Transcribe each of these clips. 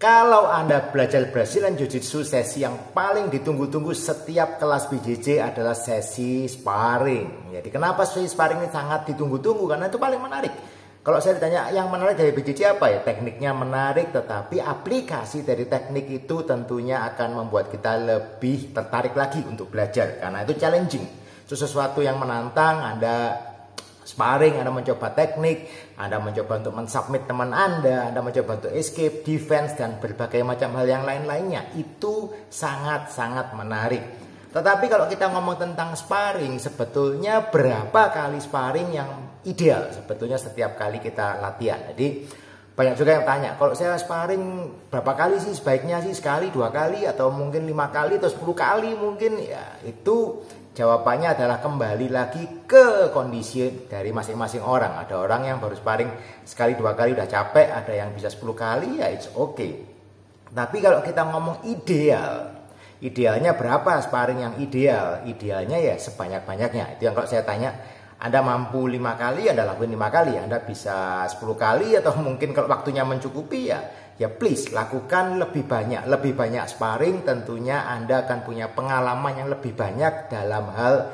Kalau Anda belajar Brazilian Jiu-Jitsu, sesi yang paling ditunggu-tunggu setiap kelas BJJ adalah sesi sparring. Jadi kenapa sesi sparring ini sangat ditunggu-tunggu? Karena itu paling menarik. Kalau saya ditanya yang menarik dari BJJ apa ya? Tekniknya menarik, tetapi aplikasi dari teknik itu tentunya akan membuat kita lebih tertarik lagi untuk belajar. Karena itu challenging. Itu sesuatu yang menantang. Anda sparring, Anda mencoba teknik, Anda mencoba untuk mensubmit teman Anda mencoba untuk escape, defense, dan berbagai macam hal yang lain-lainnya. Itu sangat-sangat menarik. Tetapi kalau kita ngomong tentang sparring, sebetulnya berapa kali sparring yang ideal? Sebetulnya setiap kali kita latihan. Jadi banyak juga yang tanya, kalau saya sparring berapa kali sih sebaiknya sih? Sekali, 2 kali, atau mungkin 5 kali, atau 10 kali mungkin? Ya itu jawabannya adalah kembali lagi ke kondisi dari masing-masing orang. Ada orang yang baru sparring sekali 2 kali udah capek, ada yang bisa 10 kali, ya it's okay. Tapi kalau kita ngomong idealnya berapa sparring yang ideal? Idealnya ya sebanyak-banyaknya. Itu yang kalau saya tanya, Anda mampu 5 kali, Anda lakuin 5 kali. Anda bisa 10 kali, atau mungkin kalau waktunya mencukupi ya please lakukan lebih banyak sparring. Tentunya Anda akan punya pengalaman yang lebih banyak dalam hal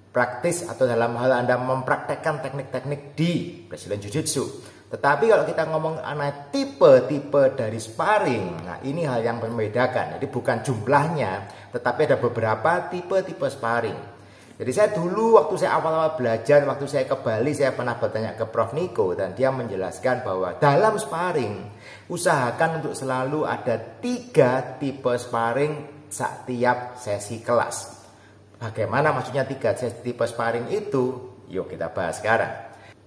praktis atau dalam hal Anda mempraktekkan teknik-teknik di Brazilian Jiu-Jitsu. Tetapi kalau kita ngomong tipe-tipe dari sparring, nah ini hal yang membedakan. Jadi bukan jumlahnya, tetapi ada beberapa tipe-tipe sparring. Jadi saya dulu waktu saya awal-awal belajar, waktu saya ke Bali, saya pernah bertanya ke Prof. Niko, dan dia menjelaskan bahwa dalam sparring usahakan untuk selalu ada 3 tipe sparring setiap sesi kelas. Bagaimana maksudnya 3 tipe sparring itu? Yuk kita bahas sekarang.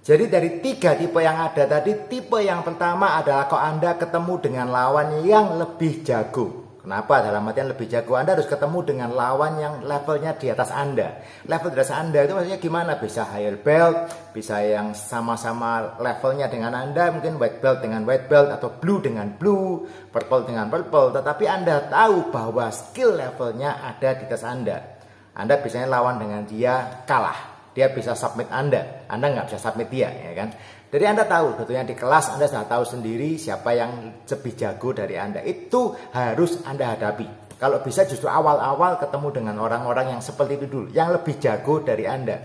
Jadi dari 3 tipe yang ada tadi, tipe yang pertama adalah kalau Anda ketemu dengan lawan yang lebih jago. Kenapa? Dalam artian lebih jago, Anda harus ketemu dengan lawan yang levelnya di atas Anda. Level di atas Anda itu maksudnya gimana? Bisa higher belt, bisa yang sama-sama levelnya dengan Anda, mungkin white belt dengan white belt, atau blue dengan blue, purple dengan purple. Tetapi Anda tahu bahwa skill levelnya ada di atas Anda. Anda biasanya lawan dengan dia kalah. Dia bisa submit Anda nggak bisa submit dia, ya kan? Jadi Anda tahu, betulnya di kelas Anda sudah tahu sendiri siapa yang lebih jago dari Anda. Itu harus Anda hadapi. Kalau bisa justru awal-awal ketemu dengan orang-orang yang seperti itu dulu, yang lebih jago dari Anda.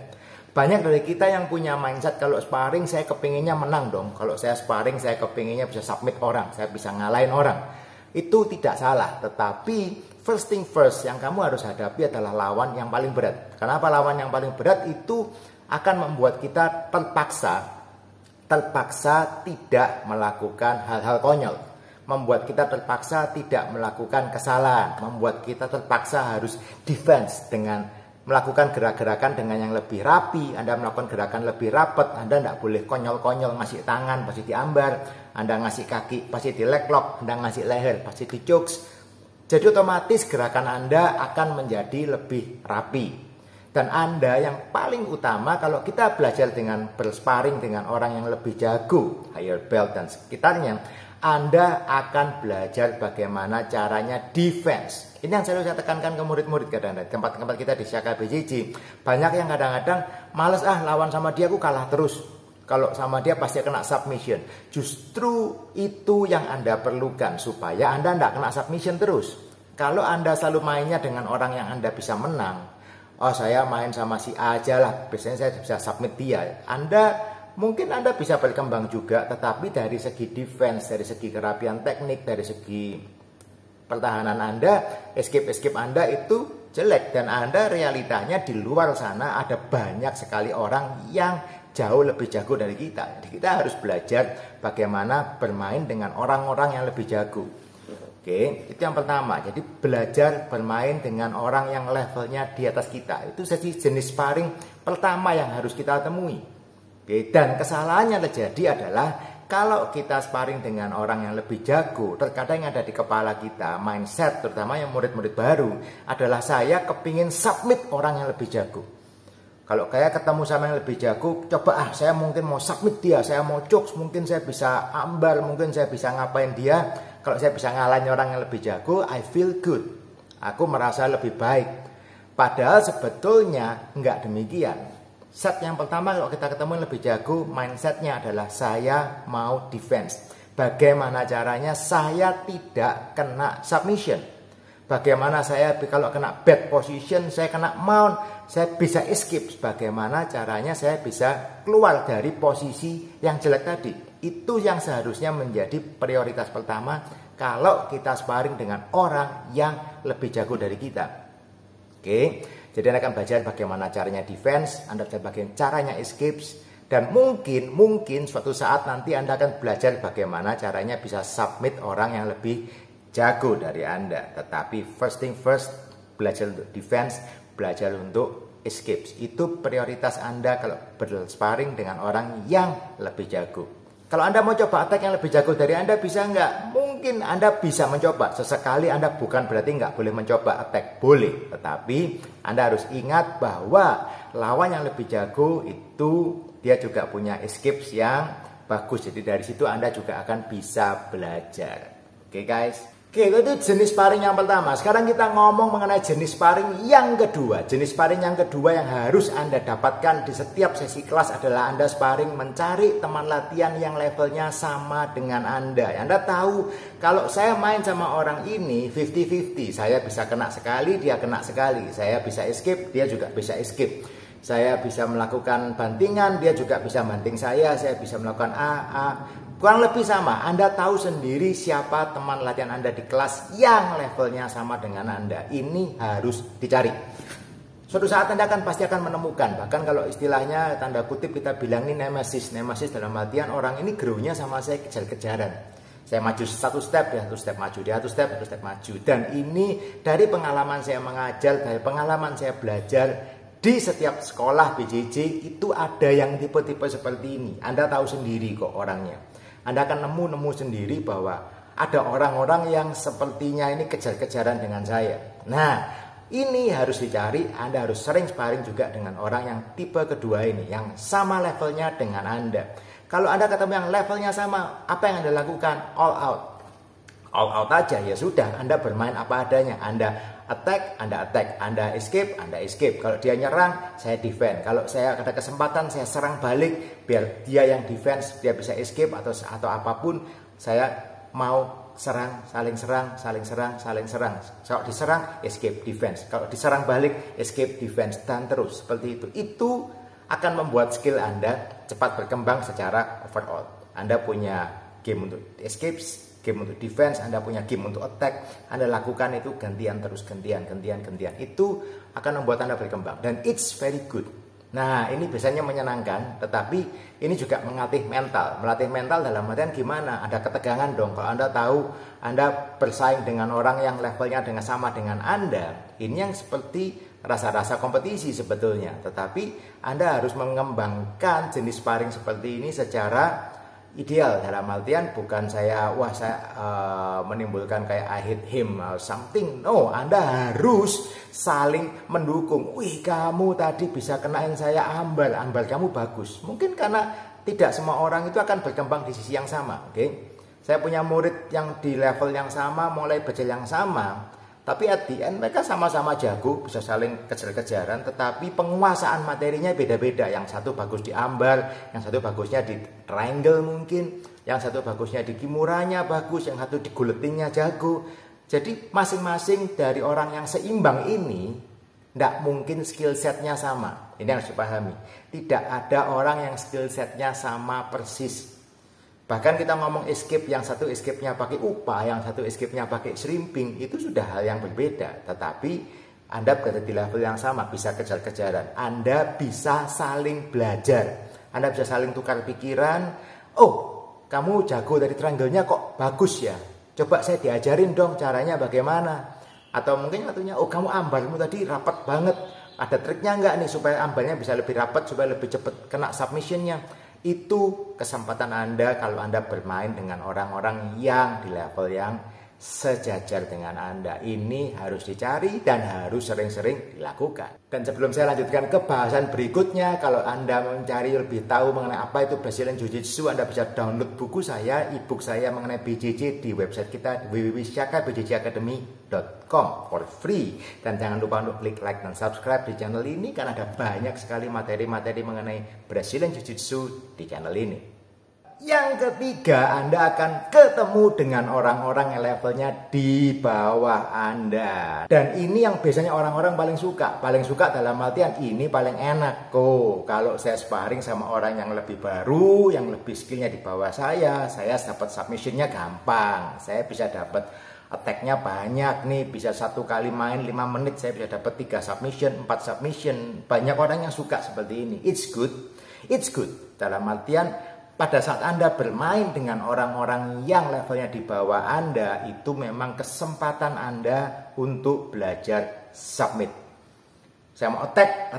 Banyak dari kita yang punya mindset kalau sparring saya kepinginnya menang dong. Kalau saya sparring saya kepinginnya bisa submit orang, saya bisa ngalahin orang. Itu tidak salah, tetapi first thing first yang kamu harus hadapi adalah lawan yang paling berat. Kenapa lawan yang paling berat? Itu akan membuat kita terpaksa tidak melakukan hal-hal konyol, membuat kita terpaksa tidak melakukan kesalahan, membuat kita terpaksa harus defense dengan melakukan gerak-gerakan dengan yang lebih rapi. Anda melakukan gerakan lebih rapat, Anda tidak boleh konyol-konyol, ngasih tangan pasti diambar, Anda ngasih kaki pasti di leg lock, Anda ngasih leher pasti di chokes. Jadi otomatis gerakan Anda akan menjadi lebih rapi. Dan Anda yang paling utama kalau kita belajar dengan bersparing dengan orang yang lebih jago, higher belt dan sekitarnya, Anda akan belajar bagaimana caranya defense. Ini yang selalu saya tekankan ke murid-murid kadang-kadang. Tempat-tempat kita di Shaka BJJ, banyak yang kadang-kadang males lawan sama dia aku kalah terus. Kalau sama dia pasti kena submission. Justru itu yang Anda perlukan supaya Anda tidak kena submission terus. Kalau Anda selalu mainnya dengan orang yang Anda bisa menang, oh saya main sama si A aja lah, biasanya saya bisa submit dia. Mungkin Anda bisa berkembang juga, tetapi dari segi defense, dari segi kerapian teknik, dari segi pertahanan Anda, escape Anda itu jelek. Dan Anda realitanya di luar sana ada banyak sekali orang yang jauh lebih jago dari kita. Jadi kita harus belajar bagaimana bermain dengan orang-orang yang lebih jago. Oke, itu yang pertama. Jadi belajar bermain dengan orang yang levelnya di atas kita. Itu jenis sparring pertama yang harus kita temui. Oke, dan kesalahannya terjadi adalah kalau kita sparring dengan orang yang lebih jago, terkadang yang ada di kepala kita, mindset terutama yang murid-murid baru adalah saya kepingin submit orang yang lebih jago. Kalau saya ketemu sama yang lebih jago, coba saya mungkin mau submit dia, saya mau chokes, mungkin saya bisa ambar, mungkin saya bisa ngapain dia. Kalau saya bisa ngalahin orang yang lebih jago, I feel good. Aku merasa lebih baik. Padahal sebetulnya enggak demikian. Set yang pertama kalau kita ketemu yang lebih jago, mindsetnya adalah saya mau defense. Bagaimana caranya saya tidak kena submission? Bagaimana saya kalau kena bad position, saya kena mount, saya bisa escape. Bagaimana caranya saya bisa keluar dari posisi yang jelek tadi. Itu yang seharusnya menjadi prioritas pertama kalau kita sparring dengan orang yang lebih jago dari kita. Oke, jadi Anda akan belajar bagaimana caranya defense, Anda belajar bagaimana caranya escape, dan mungkin suatu saat nanti Anda akan belajar bagaimana caranya bisa submit orang yang lebih jago dari Anda. Tetapi first thing first, belajar untuk defense, belajar untuk escape. Itu prioritas Anda kalau bersparing dengan orang yang lebih jago. Kalau Anda mau coba attack yang lebih jago dari Anda, bisa nggak? Mungkin Anda bisa mencoba. Sesekali Anda bukan berarti nggak boleh mencoba attack. Boleh. Tetapi Anda harus ingat bahwa lawan yang lebih jago itu dia juga punya escape yang bagus. Jadi dari situ Anda juga akan bisa belajar. Oke guys. Oke, itu jenis sparring yang pertama. Sekarang kita ngomong mengenai jenis sparring yang kedua. Jenis sparring yang kedua yang harus Anda dapatkan di setiap sesi kelas adalah Anda sparring mencari teman latihan yang levelnya sama dengan Anda. Anda tahu kalau saya main sama orang ini 50-50. Saya bisa kena sekali, dia kena sekali. Saya bisa escape, dia juga bisa escape. Saya bisa melakukan bantingan, dia juga bisa banting saya bisa melakukan A. Kurang lebih sama, Anda tahu sendiri siapa teman latihan Anda di kelas yang levelnya sama dengan Anda. Ini harus dicari. Suatu saat Anda pasti akan menemukan. Bahkan kalau istilahnya tanda kutip kita bilang ini nemesis. Nemesis dalam artian orang ini grow-nya sama saya kejar-kejaran. Saya maju satu step, dia satu step maju, dia satu step maju. Dan ini dari pengalaman saya mengajar, dari pengalaman saya belajar, di setiap sekolah BJJ itu ada yang tipe-tipe seperti ini. Anda tahu sendiri kok orangnya. Anda akan nemu sendiri bahwa ada orang-orang yang sepertinya ini kejar-kejaran dengan saya. Nah, ini harus dicari. Anda harus sering sparring juga dengan orang yang tipe kedua ini, yang sama levelnya dengan Anda. Kalau Anda ketemu yang levelnya sama, apa yang Anda lakukan? All out. All out aja, ya sudah. Anda bermain apa adanya. Anda attack, Anda escape. Kalau dia nyerang, saya defend. Kalau saya ada kesempatan, saya serang balik biar dia yang defense, dia bisa escape atau apapun. Saya mau serang, saling serang. Kalau diserang, escape, defense. Kalau diserang balik, escape, defense, dan terus seperti itu. Itu akan membuat skill Anda cepat berkembang secara overall. Anda punya game untuk escape, game untuk defense, Anda punya game untuk attack. Anda lakukan itu gantian terus, gantian. Itu akan membuat Anda berkembang dan it's very good. Nah, ini biasanya menyenangkan, tetapi ini juga melatih mental. Melatih mental dalam artian gimana? Ada ketegangan dong. Kalau Anda tahu Anda bersaing dengan orang yang levelnya sama dengan Anda, ini yang seperti rasa-rasa kompetisi sebetulnya. Tetapi Anda harus mengembangkan jenis sparring seperti ini secara ideal, dalam artian bukan saya menimbulkan kayak I hate him or something. No, Anda harus saling mendukung. Wih, kamu tadi bisa kenain saya ambal kamu bagus. Mungkin karena tidak semua orang itu akan berkembang di sisi yang sama. Oke. Saya punya murid yang di level yang sama, mulai belajar yang sama, tapi at the end mereka sama-sama jago, bisa saling kejar-kejaran, tetapi penguasaan materinya beda-beda. Yang satu bagus di ambar, yang satu bagusnya di triangle mungkin, yang satu bagusnya di kimuranya bagus, yang satu di guletingnya jago. Jadi masing-masing dari orang yang seimbang ini tidak mungkin skill setnya sama. Ini harus dipahami. Tidak ada orang yang skill setnya sama persis. Bahkan kita ngomong escape, yang satu escape-nya pakai upah, yang satu escape-nya pakai shrimping, itu sudah hal yang berbeda. Tetapi Anda berada di level yang sama, bisa kejar-kejaran. Anda bisa saling belajar. Anda bisa saling tukar pikiran. Oh, kamu jago dari triangle-nya kok bagus ya. Coba saya diajarin dong caranya bagaimana. Atau mungkin satunya, oh kamu ambalmu tadi rapat banget. Ada triknya enggak nih supaya ambalnya bisa lebih rapat, supaya lebih cepat kena submission-nya. Itu kesempatan Anda kalau Anda bermain dengan orang-orang yang di level yang sejajar dengan Anda. Ini harus dicari dan harus sering-sering dilakukan. Dan sebelum saya lanjutkan ke bahasan berikutnya, kalau Anda mencari lebih tahu mengenai apa itu Brazilian Jiu-Jitsu, Anda bisa download buku saya, e-book saya mengenai BJJ di website kita www.shakabjjacademy.com for free. Dan jangan lupa untuk klik like dan subscribe di channel ini karena ada banyak sekali materi-materi mengenai Brazilian Jiu-Jitsu di channel ini. Yang ketiga, Anda akan ketemu dengan orang-orang yang levelnya di bawah Anda. Dan ini yang biasanya orang-orang paling suka. Paling suka dalam artian ini paling enak kok. Kalau saya sparring sama orang yang lebih baru, yang lebih skillnya di bawah saya dapat submissionnya gampang. Saya bisa dapat attack-nya banyak nih. Bisa satu kali main 5 menit saya bisa dapat 3 submission, 4 submission. Banyak orang yang suka seperti ini. It's good. It's good. Dalam artian pada saat Anda bermain dengan orang-orang yang levelnya di bawah Anda, itu memang kesempatan Anda untuk belajar submit. Saya mau attack.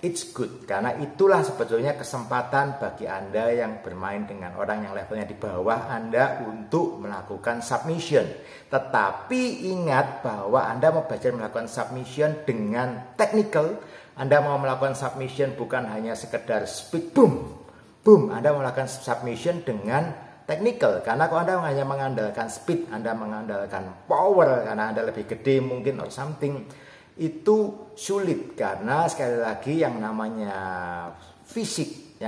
It's good. Karena itulah sebetulnya kesempatan bagi Anda yang bermain dengan orang yang levelnya di bawah Anda untuk melakukan submission. Tetapi ingat bahwa Anda mau belajar melakukan submission dengan technical. Anda mau melakukan submission bukan hanya sekedar speed boom, Anda melakukan submission dengan technical. Karena kalau Anda hanya mengandalkan speed, Anda mengandalkan power, karena Anda lebih gede mungkin or something, itu sulit. Karena sekali lagi yang namanya fisik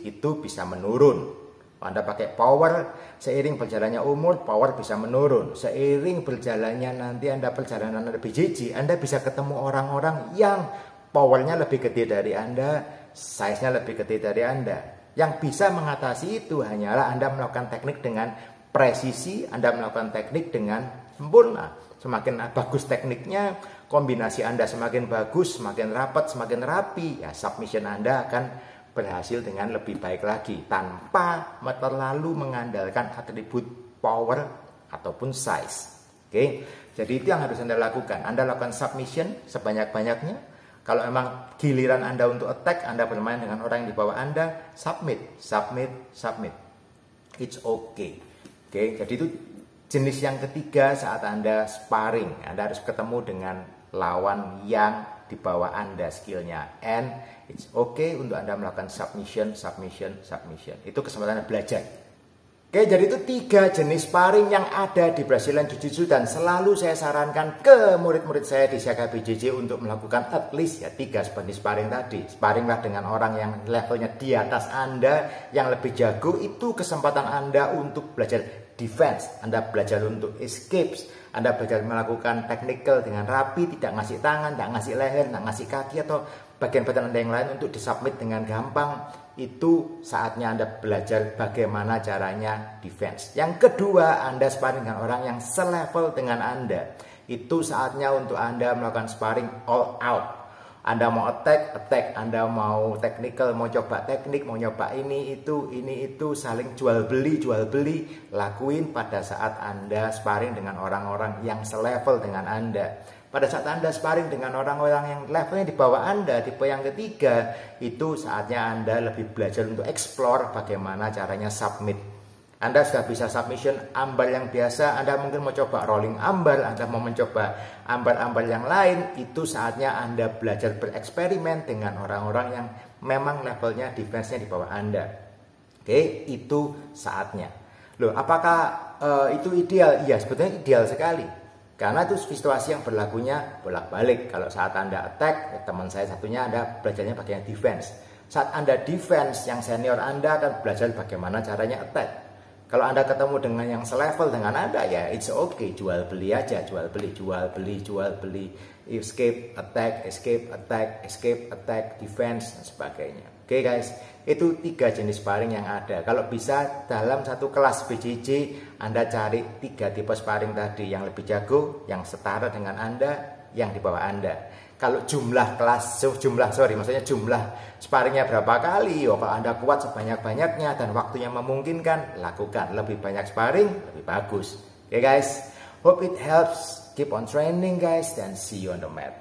itu bisa menurun. Anda pakai power, seiring berjalannya umur, power bisa menurun. Seiring berjalannya nanti Anda perjalanan lebih jijik, Anda bisa ketemu orang-orang yang powernya lebih gede dari Anda, size-nya lebih gede dari Anda. Yang bisa mengatasi itu hanyalah Anda melakukan teknik dengan presisi, Anda melakukan teknik dengan sempurna. Semakin bagus tekniknya, kombinasi Anda semakin bagus, semakin rapat, semakin rapi, ya submission Anda akan berhasil dengan lebih baik lagi tanpa terlalu mengandalkan atribut power ataupun size. Oke, jadi itu yang harus Anda lakukan. Anda lakukan submission sebanyak-banyaknya. Kalau memang giliran Anda untuk attack, Anda bermain dengan orang yang di bawah Anda, submit. It's okay. Oke, jadi itu jenis yang ketiga saat Anda sparring. Anda harus ketemu dengan lawan yang di bawah Anda skillnya. And it's okay untuk Anda melakukan submission. Itu kesempatan Anda belajar. Oke, jadi itu 3 jenis sparring yang ada di Brazilian Jiu-Jitsu dan selalu saya sarankan ke murid-murid saya di Siaga BJJ untuk melakukan at least 3 jenis sparring tadi. Sparringlah dengan orang yang levelnya di atas Anda, yang lebih jago. Itu kesempatan Anda untuk belajar defense, Anda belajar untuk escapes, Anda belajar melakukan technical dengan rapi, tidak ngasih tangan, tidak ngasih leher, tidak ngasih kaki atau bagian-bagian Anda yang lain untuk disubmit dengan gampang. Itu saatnya Anda belajar bagaimana caranya defense. Yang kedua, Anda sparring dengan orang yang selevel dengan Anda. Itu saatnya untuk Anda melakukan sparring all out. Anda mau attack, Anda mau technical, mau coba teknik, mau nyoba ini itu, saling jual beli, lakuin pada saat Anda sparring dengan orang-orang yang selevel dengan Anda. Pada saat Anda sparring dengan orang-orang yang levelnya di bawah Anda, tipe yang ketiga, itu saatnya Anda lebih belajar untuk explore bagaimana caranya submit. Anda sudah bisa submission ambar yang biasa, Anda mungkin mau coba rolling ambar, Anda mau mencoba ambar-ambar yang lain, itu saatnya Anda belajar bereksperimen dengan orang-orang yang memang levelnya defense-nya di bawah Anda. Oke, itu saatnya. Loh, apakah itu ideal? Iya, sebetulnya ideal sekali. Karena itu situasi yang berlakunya bolak-balik. Kalau saat Anda attack, teman saya satunya Anda belajarnya bagian defense. Saat Anda defense, yang senior Anda akan belajar bagaimana caranya attack. Kalau Anda ketemu dengan yang selevel dengan Anda, ya it's okay, jual beli aja, jual beli, escape, attack, defense, dan sebagainya. Oke guys, itu 3 jenis sparring yang ada. Kalau bisa dalam satu kelas BJJ Anda cari 3 tipe sparring tadi, yang lebih jago, yang setara dengan Anda, yang di bawah Anda. Kalau jumlah sparringnya berapa kali, kalau Anda kuat sebanyak-banyaknya dan waktunya memungkinkan, lakukan lebih banyak sparring, lebih bagus. Oke guys, hope it helps. Keep on training guys, dan see you on the mat.